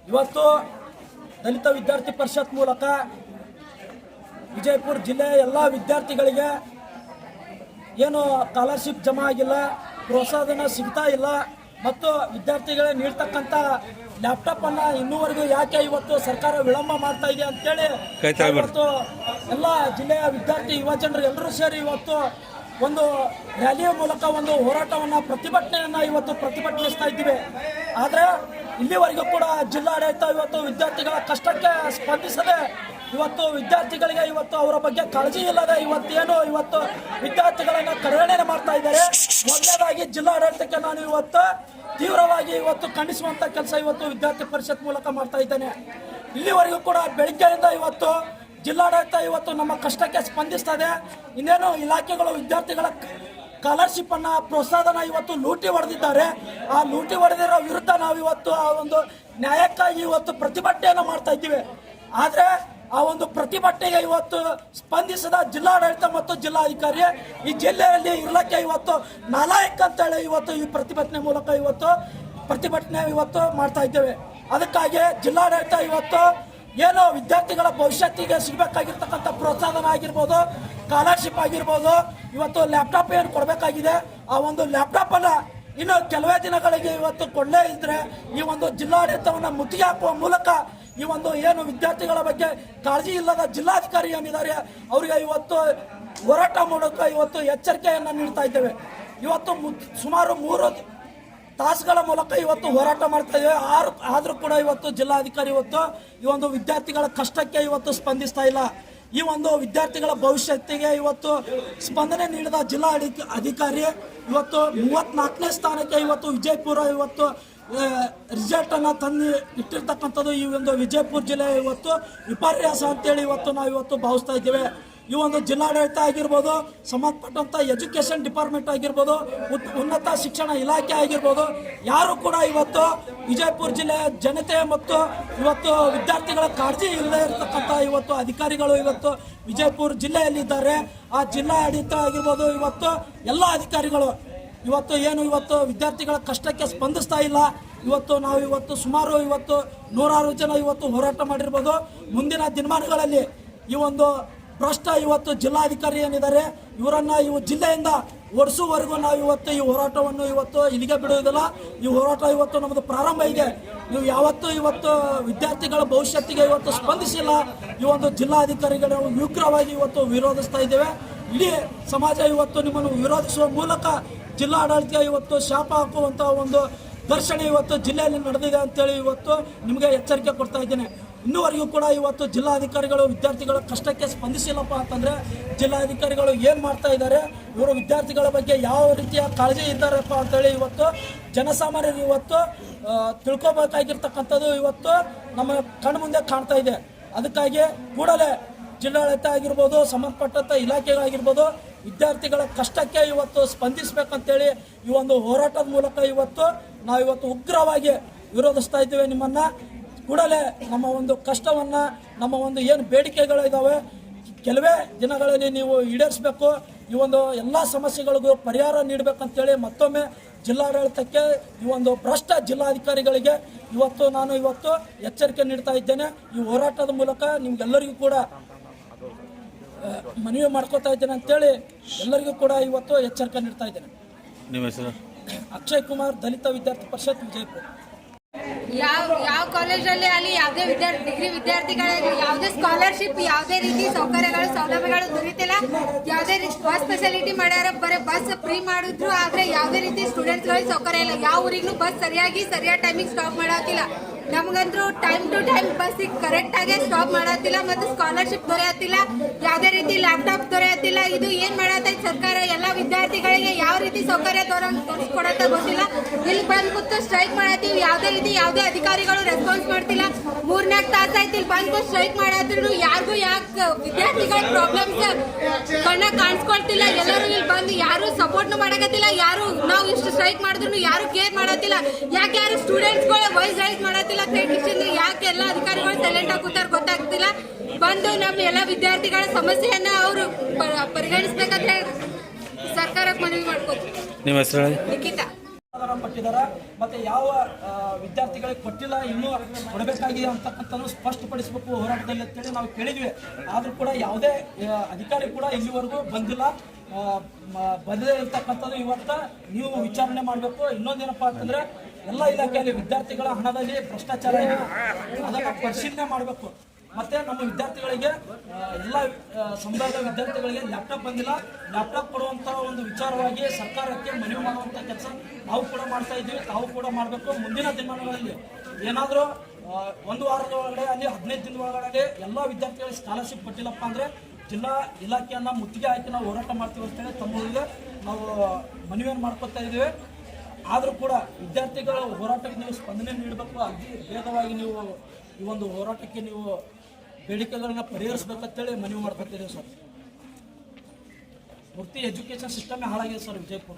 ಇವತ್ತು ದಲಿತ ವಿದ್ಯಾರ್ಥಿ ಪರಿಷತ್ ಮೂಲಕ ವಿಜಯಪುರ ಜಿಲ್ಲೆಯ ಎಲ್ಲ ವಿದ್ಯಾರ್ಥಿಗಳಿಗೆ ಏನು ಸ್ಕಾಲರ್ಶಿಪ್ ಜಮಾ ಆಗಿಲ್ಲ, ಪ್ರೋತ್ಸಾಹಧನ ಸಿಗ್ತಾ ಇಲ್ಲ ಮತ್ತು ವಿದ್ಯಾರ್ಥಿಗಳಿಗೆ ನೀಡ್ತಕ್ಕಂಥ ಲ್ಯಾಪ್ಟಾಪ್ ಅನ್ನ ಇನ್ನೂವರೆಗೂ ಯಾಕೆ ಇವತ್ತು ಸರ್ಕಾರ ವಿಳಂಬ ಮಾಡ್ತಾ ಇದೆ ಅಂತೇಳಿ ಇವತ್ತು ಎಲ್ಲ ಜಿಲ್ಲೆಯ ವಿದ್ಯಾರ್ಥಿ ಯುವಜನರು ಎಲ್ಲರೂ ಸೇರಿ ಇವತ್ತು ಒಂದು ರ್ಯಾಲಿಯ ಮೂಲಕ ಒಂದು ಹೋರಾಟವನ್ನು ಪ್ರತಿಭಟನೆಯನ್ನು ಇವತ್ತು ಪ್ರತಿಭಟನಿಸ್ತಾ ಇದ್ದೀವಿ. ಆದರೆ ಇಲ್ಲಿವರೆಗೂ ಕೂಡ ಜಿಲ್ಲಾಡಳಿತ ಇವತ್ತು ವಿದ್ಯಾರ್ಥಿಗಳ ಕಷ್ಟಕ್ಕೆ ಸ್ಪಂದಿಸದೆ ಇವತ್ತು ವಿದ್ಯಾರ್ಥಿಗಳಿಗೆ ಇವತ್ತು ಅವರ ಬಗ್ಗೆ ಕಾಳಜಿ ಇಲ್ಲದೆ ಇವತ್ತು ವಿದ್ಯಾರ್ಥಿಗಳನ್ನ ಕಡೆಗಣನೆ ಮಾಡ್ತಾ ಇದ್ದಾರೆ. ಮೊದಲನೇದಾಗಿ ಜಿಲ್ಲಾಡಳಿತಕ್ಕೆ ನಾನು ಇವತ್ತು ತೀವ್ರವಾಗಿ ಖಂಡಿಸುವಂತ ಕೆಲಸ ಇವತ್ತು ವಿದ್ಯಾರ್ಥಿ ಪರಿಷತ್ ಮೂಲಕ ಮಾಡ್ತಾ ಇದ್ದೇನೆ. ಇಲ್ಲಿವರೆಗೂ ಕೂಡ ಬೆಳಿಗ್ಗೆಯಿಂದ ಇವತ್ತು ಜಿಲ್ಲಾಡಳಿತ ಇವತ್ತು ನಮ್ಮ ಕಷ್ಟಕ್ಕೆ ಸ್ಪಂದಿಸ್ತಾ ಇದೆ. ಇನ್ನೇನು ಇಲಾಖೆಗಳು ವಿದ್ಯಾರ್ಥಿಗಳ ಸ್ಕಾಲರ್ಶಿಪ್ ಅನ್ನ ಪ್ರೋತ್ಸಾಹನ ಇವತ್ತು ಲೂಟಿ ಹೊಡೆದಿದ್ದಾರೆ. ಆ ಲೂಟಿ ಹೊಡೆದಿರೋ ವಿರುದ್ಧ ನಾವು ಇವತ್ತು ಆ ಒಂದು ನ್ಯಾಯಕ್ಕಾಗಿ ಇವತ್ತು ಪ್ರತಿಭಟನೆಯನ್ನು ಮಾಡ್ತಾ ಇದ್ದೀವಿ. ಆದ್ರೆ ಆ ಒಂದು ಪ್ರತಿಭಟನೆಗೆ ಇವತ್ತು ಸ್ಪಂದಿಸದ ಜಿಲ್ಲಾಡಳಿತ ಮತ್ತು ಜಿಲ್ಲಾಧಿಕಾರಿ ಈ ಜಿಲ್ಲೆಯಲ್ಲಿ ಇರ್ಲಕ್ಕೆ ಇವತ್ತು ನಾಲಾಯಕ್ ಅಂತೇಳಿ ಇವತ್ತು ಈ ಪ್ರತಿಭಟನೆ ಮೂಲಕ ಪ್ರತಿಭಟನೆ ಮಾಡ್ತಾ ಇದ್ದೇವೆ. ಅದಕ್ಕಾಗಿ ಜಿಲ್ಲಾಡಳಿತ ಇವತ್ತು ಏನು ವಿದ್ಯಾರ್ಥಿಗಳ ಭವಿಷ್ಯತ್ತಿಗೆ ಸಿಗಬೇಕಾಗಿರ್ತಕ್ಕಂಥ ಪ್ರೋತ್ಸಾಹನ ಆಗಿರ್ಬೋದು, ಸ್ಕಾಲರ್ಶಿಪ್ ಆಗಿರ್ಬೋದು, ಇವತ್ತು ಲ್ಯಾಪ್ಟಾಪ್ ಏನು ಕೊಡಬೇಕಾಗಿದೆ ಆ ಒಂದು ಲ್ಯಾಪ್ಟಾಪ್ ಅನ್ನ ಇನ್ನು ಕೆಲವೇ ದಿನಗಳಿಗೆ ಇವತ್ತು ಕೊಡಲೇ ಇದ್ರೆ ಈ ಒಂದು ಜಿಲ್ಲಾಡಳಿತವನ್ನು ಮುತ್ತಿಗೆ ಹಾಕುವ ಮೂಲಕ ಈ ಒಂದು ಏನು ವಿದ್ಯಾರ್ಥಿಗಳ ಬಗ್ಗೆ ಕಾಳಜಿ ಇಲ್ಲದ ಜಿಲ್ಲಾಧಿಕಾರಿ ಏನಿದ್ದಾರೆ ಅವರಿಗೆ ಇವತ್ತು ಹೋರಾಟ ಮೂಲಕ ಎಚ್ಚರಿಕೆಯನ್ನು ನೀಡ್ತಾ ಇದ್ದೇವೆ. ಇವತ್ತು ಸುಮಾರು 3 ತಾಸುಗಳ ಮೂಲಕ ಹೋರಾಟ ಮಾಡ್ತಾ ಇದ್ದೇವೆ. ಆದ್ರೂ ಕೂಡ ಜಿಲ್ಲಾಧಿಕಾರಿ ಈ ಒಂದು ವಿದ್ಯಾರ್ಥಿಗಳ ಕಷ್ಟಕ್ಕೆ ಸ್ಪಂದಿಸ್ತಾ ಇಲ್ಲ. ಈ ಒಂದು ವಿದ್ಯಾರ್ಥಿಗಳ ಭವಿಷ್ಯತ್ತಿಗೆ ಸ್ಪಂದನೆ ನೀಡಿದ ಜಿಲ್ಲಾ ಅಧಿಕಾರಿ 34ನೇ ಸ್ಥಾನಕ್ಕೆ ವಿಜಯಪುರ ರಿಸಲ್ಟ್ ಅನ್ನ ತಂದು ಇಟ್ಟಿರ್ತಕ್ಕಂಥದ್ದು ಈ ಒಂದು ವಿಜಯಪುರ ಜಿಲ್ಲೆ ವಿಪರ್ಯಾಸ ಅಂತೇಳಿ ನಾವು ಭಾವಿಸ್ತಾ ಇದ್ದೇವೆ. ಈ ಒಂದು ಜಿಲ್ಲಾಡಳಿತ ಆಗಿರ್ಬೋದು, ಸಂಬಂಧಪಟ್ಟಂಥ ಎಜುಕೇಷನ್ ಡಿಪಾರ್ಟ್ಮೆಂಟ್ ಆಗಿರ್ಬೋದು, ಉನ್ನತ ಶಿಕ್ಷಣ ಇಲಾಖೆ ಆಗಿರ್ಬೋದು, ಯಾರು ಕೂಡ ಇವತ್ತು ವಿಜಯಪುರ ಜಿಲ್ಲೆಯ ಜನತೆ ಮತ್ತು ಇವತ್ತು ವಿದ್ಯಾರ್ಥಿಗಳ ಕಾಳಜಿ ಇಲ್ಲದೆ ಇರತಕ್ಕಂಥ ಇವತ್ತು ಅಧಿಕಾರಿಗಳು ಇವತ್ತು ವಿಜಯಪುರ ಜಿಲ್ಲೆಯಲ್ಲಿದ್ದಾರೆ. ಆ ಜಿಲ್ಲಾ ಆಡಳಿತ ಆಗಿರ್ಬೋದು, ಇವತ್ತು ಎಲ್ಲ ಅಧಿಕಾರಿಗಳು ಇವತ್ತು ಇವತ್ತು ವಿದ್ಯಾರ್ಥಿಗಳ ಕಷ್ಟಕ್ಕೆ ಸ್ಪಂದಿಸ್ತಾ ಇಲ್ಲ. ನಾವು ಇವತ್ತು ಸುಮಾರು 100 ಜನ ಇವತ್ತು ಹೋರಾಟ ಮಾಡಿರ್ಬೋದು. ಮುಂದಿನ ದಿನಮಾನಗಳಲ್ಲಿ ಈ ಒಂದು ಭ್ರಷ್ಟ ಇವತ್ತು ಜಿಲ್ಲಾಧಿಕಾರಿ ಏನಿದ್ದಾರೆ ಇವರನ್ನ ಜಿಲ್ಲೆಯಿಂದ ಓಡಿಸುವವರೆಗೂ ನಾವು ಇವತ್ತು ಈ ಹೋರಾಟವನ್ನು ಇಲ್ಲಿಗೆ ಬಿಡುವುದಿಲ್ಲ. ಈ ಹೋರಾಟ ನಮ್ಮದು ಪ್ರಾರಂಭ ಇದೆ. ನೀವು ಯಾವತ್ತೂ ವಿದ್ಯಾರ್ಥಿಗಳ ಭವಿಷ್ಯತ್ತಿಗೆ ಸ್ಪಂದಿಸಿಲ್ಲ. ಈ ಒಂದು ಜಿಲ್ಲಾಧಿಕಾರಿಗಳು ಉಗ್ರವಾಗಿ ವಿರೋಧಿಸ್ತಾ ಇದ್ದೇವೆ. ಇಡೀ ಸಮಾಜ ನಿಮ್ಮನ್ನು ವಿರೋಧಿಸುವ ಮೂಲಕ ಜಿಲ್ಲಾಡಳಿತ ಶಾಪ ಹಾಕುವಂತಹ ಒಂದು ಘರ್ಷಣೆ ಜಿಲ್ಲೆಯಲ್ಲಿ ನಡೆದಿದೆ ಅಂತೇಳಿ ನಿಮಗೆ ಎಚ್ಚರಿಕೆ ಕೊಡ್ತಾ ಇದ್ದೇನೆ. ಇನ್ನೂವರೆಗೂ ಕೂಡ ಜಿಲ್ಲಾಧಿಕಾರಿಗಳು ವಿದ್ಯಾರ್ಥಿಗಳ ಕಷ್ಟಕ್ಕೆ ಸ್ಪಂದಿಸಿಲ್ಲಪ್ಪ ಅಂತಂದರೆ ಜಿಲ್ಲಾಧಿಕಾರಿಗಳು ಏನು ಮಾಡ್ತಾ ಇದ್ದಾರೆ, ಇವರು ವಿದ್ಯಾರ್ಥಿಗಳ ಬಗ್ಗೆ ಯಾವ ರೀತಿಯ ಕಾಳಜಿ ಇದ್ದಾರಪ್ಪ ಅಂತೇಳಿ ಜನಸಾಮಾನ್ಯರು ತಿಳ್ಕೊಬೇಕಾಗಿರ್ತಕ್ಕಂಥದ್ದು ನಮ್ಮ ಕಣ್ಣು ಮುಂದೆ ಕಾಣ್ತಾ ಇದೆ. ಅದಕ್ಕಾಗಿ ಕೂಡಲೇ ಜಿಲ್ಲಾಡಳಿತ ಆಗಿರ್ಬೋದು, ಸಂಬಂಧಪಟ್ಟಂಥ ಇಲಾಖೆಗಳಾಗಿರ್ಬೋದು, ವಿದ್ಯಾರ್ಥಿಗಳ ಕಷ್ಟಕ್ಕೆ ಸ್ಪಂದಿಸಬೇಕಂತೇಳಿ ಈ ಒಂದು ಹೋರಾಟದ ಮೂಲಕ ನಾವು ಉಗ್ರವಾಗಿ ವಿರೋಧಿಸ್ತಾ ಇದ್ದೇವೆ. ನಿಮ್ಮನ್ನು ಕೂಡಲೇ ನಮ್ಮ ಒಂದು ಕಷ್ಟವನ್ನು, ನಮ್ಮ ಒಂದು ಏನು ಬೇಡಿಕೆಗಳಿದ್ದಾವೆ ಕೆಲವೇ ದಿನಗಳಲ್ಲಿ ನೀವು ಈಡೇರಿಸಬೇಕು. ಈ ಎಲ್ಲ ಸಮಸ್ಯೆಗಳಿಗೂ ಪರಿಹಾರ ನೀಡಬೇಕಂತೇಳಿ ಮತ್ತೊಮ್ಮೆ ಜಿಲ್ಲಾಡಳಿತಕ್ಕೆ, ಈ ಭ್ರಷ್ಟ ಜಿಲ್ಲಾಧಿಕಾರಿಗಳಿಗೆ ನಾನು ಎಚ್ಚರಿಕೆ ನೀಡ್ತಾ ಇದ್ದೇನೆ. ಈ ಹೋರಾಟದ ಮೂಲಕ ನಿಮ್ಗೆಲ್ಲರಿಗೂ ಕೂಡ ಮನವಿ ಮಾಡ್ಕೋತಾ ಇದ್ದೇನೆ ಅಂತೇಳಿ ಎಲ್ಲರಿಗೂ ಕೂಡ ಎಚ್ಚರಿಕೆ ನೀಡ್ತಾ ಇದ್ದೇನೆ. ನಿಮ್ಮ ಹೆಸರು? ಅಕ್ಷಯ್ ಕುಮಾರ್, ದಲಿತ ವಿದ್ಯಾರ್ಥಿ ಪರಿಷತ್, ವಿಜಯಪುರ. ಯಾವ ಕಾಲೇಜಲ್ಲಿ ಅಲ್ಲಿ ಯಾವುದೇ ಡಿಗ್ರಿ ವಿದ್ಯಾರ್ಥಿಗಳಿಗೆ ಯಾವುದೇ ಸ್ಕಾಲರ್ಶಿಪ್, ಯಾವುದೇ ರೀತಿ ಸೌಕರ್ಯಗಳು ಸೌಲಭ್ಯಗಳು ದೊರೀತಿಲ್ಲ. ಯಾವುದೇ ಬಸ್ ಫೆಸಿಲಿಟಿ ಮಾಡ್ಯಾರ, ಬರೀ ಬಸ್ ಫ್ರೀ ಮಾಡಿದ್ರು, ಆದ್ರೆ ಯಾವುದೇ ರೀತಿ ಸ್ಟೂಡೆಂಟ್ಸ್ಗಳಿಗೆ ಸೌಕರ್ಯ ಇಲ್ಲ. ಯಾವ ಊರಿಗೂ ಬಸ್ ಸರಿಯಾದ ಟೈಮಿಗೆ ಸ್ಟಾಪ್ ಮಾಡತ್ತಿಲ್ಲ. ನಮಗಂತೂ time to time bus correct ಆಗಿ ಸ್ಟಾಪ್ ಮಾಡತ್ತಿಲ್ಲ, ಮತ್ತು ಸ್ಕಾಲರ್ಶಿಪ್ ದೊರೆಯತ್ತಿಲ್ಲ, ಯಾವುದೇ ರೀತಿ ಲ್ಯಾಪ್ಟಾಪ್ ದೊರೆಯತ್ತಿಲ್ಲ. ಇದು ಏನ್ ಮಾಡತ್ತೈತಿ ಸರ್ಕಾರ? ಎಲ್ಲ ವಿದ್ಯಾರ್ಥಿಗಳಿಗೆ ಯಾವ ರೀತಿ ಸೌಕರ್ಯ ತೋರಿಸ್ಕೊಡತ್ತ ಗೊತ್ತಿಲ್ಲ. ಇಲ್ಲಿ ಬಂದ್ ಕೂತು ಸ್ಟ್ರೈಕ್ ಮಾಡತ್ತೀವಿ, ಯಾವುದೇ ಅಧಿಕಾರಿಗಳು ರೆಸ್ಪಾನ್ಸ್ ಮಾಡ್ತಿಲ್ಲ. 3-4 ತಾಸ ಆಯ್ತು ಇಲ್ಲಿ ಬಂದು ಸ್ಟ್ರೈಕ್ ಮಾಡತ್ತಿದ್ರು, ಯಾರಿಗೂ ವಿದ್ಯಾರ್ಥಿಗಳ ಪ್ರಾಬ್ಲಮ್ಸ್ ಕಣ್ಣ ಕಾಣಿಸ್ಕೊಳ್ತಿಲ್ಲ. ಎಲ್ಲರೂ ಇಲ್ಲಿ ಬಂದು ಯಾರು ಸಪೋರ್ಟ್ ಮಾಡಕತ್ತಿಲ್ಲ. ಯಾರು ನಾವು ಇಷ್ಟು ಸ್ಟ್ರೈಕ್ ಮಾಡಿದ್ರು ಯಾರು ಕೇರ್ ಮಾಡತ್ತಿಲ್ಲ. ಯಾರು ಸ್ಟೂಡೆಂಟ್ಸ್ಗಳು ವಾಯ್ಸ್ ರೈಸ್ ಮಾಡತ್ತಿಲ್ಲ, ಯಾಕೆ ಎಲ್ಲ ಅಧಿಕಾರಿಗಳು ಸೈಲೆಂಟ್ ಆಗುತ್ತಾರ ಗೊತ್ತಾಗ್ತಿಲ್ಲ. ಬಂದು ನಮ್ಮ ಎಲ್ಲ ವಿದ್ಯಾರ್ಥಿಗಳ ಸಮಸ್ಯೆಯನ್ನ ಅವರು ಪರಿಗಣಿಸಬೇಕಂತ ಸರ್ಕಾರಕ್ಕೆ ಮನವಿ ಮಾಡ್ಕೋತೀವಿ. ನಿಮ್ಮ ಹೆಸರು? ನಿಖಿತಾ. ಪಟ್ಟಿದ್ದಾರೆ ಮತ್ತೆ ಯಾವ ವಿದ್ಯಾರ್ಥಿಗಳಿಗೆ ಕೊಟ್ಟಿಲ್ಲ, ಇನ್ನೂ ಕೊಡಬೇಕಾಗಿದೆ ಅಂತಕ್ಕಂಥದ್ದು ಸ್ಪಷ್ಟಪಡಿಸಬೇಕು ಹೋರಾಟದಲ್ಲಿ ಅಂತೇಳಿ ನಾವು ಕೇಳಿದ್ವಿ. ಆದ್ರೂ ಕೂಡ ಯಾವುದೇ ಅಧಿಕಾರಿ ಕೂಡ ಇಲ್ಲಿವರೆಗೂ ಬಂದಿಲ್ಲ. ಬಂದೇ ಇರ್ತಕ್ಕಂಥದ್ದು ನೀವು ವಿಚಾರಣೆ ಮಾಡಬೇಕು. ಇನ್ನೊಂದೇನಪ್ಪ ಅಂತಂದ್ರೆ ಎಲ್ಲ ಇಲಾಖೆಯಲ್ಲಿ ವಿದ್ಯಾರ್ಥಿಗಳ ಹಣದಲ್ಲಿ ಭ್ರಷ್ಟಾಚಾರ ಇದೆ, ಅದನ್ನು ಪರಿಶೀಲನೆ ಮಾಡಬೇಕು. ಮತ್ತೆ ನಮ್ಮ ವಿದ್ಯಾರ್ಥಿಗಳಿಗೆ ಎಲ್ಲ ಸಮುದಾಯದ ವಿದ್ಯಾರ್ಥಿಗಳಿಗೆ ಲ್ಯಾಪ್ಟಾಪ್ ಬಂದಿಲ್ಲ. ಲ್ಯಾಪ್ಟಾಪ್ ಕೊಡುವಂಥ ಒಂದು ವಿಚಾರವಾಗಿ ಸರ್ಕಾರಕ್ಕೆ ಮನವಿ ಮಾಡುವಂಥ ಕೆಲಸ ನಾವು ಕೂಡ ಮಾಡ್ತಾ ಇದ್ದೀವಿ, ತಾವು ಕೂಡ ಮಾಡಬೇಕು. ಮುಂದಿನ ದಿನಮಾನಗಳಲ್ಲಿ ಏನಾದರೂ 1 ವಾರದ ಒಳಗಡೆ ಅಲ್ಲಿ 15 ದಿನದ ಒಳಗಡೆ ಎಲ್ಲ ವಿದ್ಯಾರ್ಥಿಗಳಿಗೆ ಸ್ಕಾಲರ್ಶಿಪ್ ಕೊಟ್ಟಿಲ್ಲಪ್ಪ ಅಂದರೆ ಜಿಲ್ಲಾ ಇಲಾಖೆಯನ್ನು ಮುತ್ತಿಗೆ ಹಾಕಿ ನಾವು ಹೋರಾಟ ಮಾಡ್ತೀವಿ ಅಂತೇಳಿ ತಮ್ಮಗಳಿಗೆ ನಾವು ಮನವಿಯನ್ನು ಮಾಡ್ಕೊತಾ ಇದ್ದೀವಿ. ಆದರೂ ಕೂಡ ವಿದ್ಯಾರ್ಥಿಗಳ ಹೋರಾಟಕ್ಕೆ ನೀವು ಸ್ಪಂದನೆ ನೀಡಬೇಕು. ಅತಿ ವೇಗವಾಗಿ ನೀವು ಈ ಒಂದು ಹೋರಾಟಕ್ಕೆ ನೀವು ಬೇಡಿಕೆಗಳನ್ನ ಪರಿಹರಿಸಬೇಕಂತೇಳಿ ಮನವಿ ಮಾಡ್ಕೊತಿದ್ದೀವಿ ಸರ್. ಪೂರ್ತಿ ಎಜುಕೇಷನ್ ಸಿಸ್ಟಮೇ ಹಾಳಾಗಿದೆ ಸರ್ ವಿಜಯಪುರ.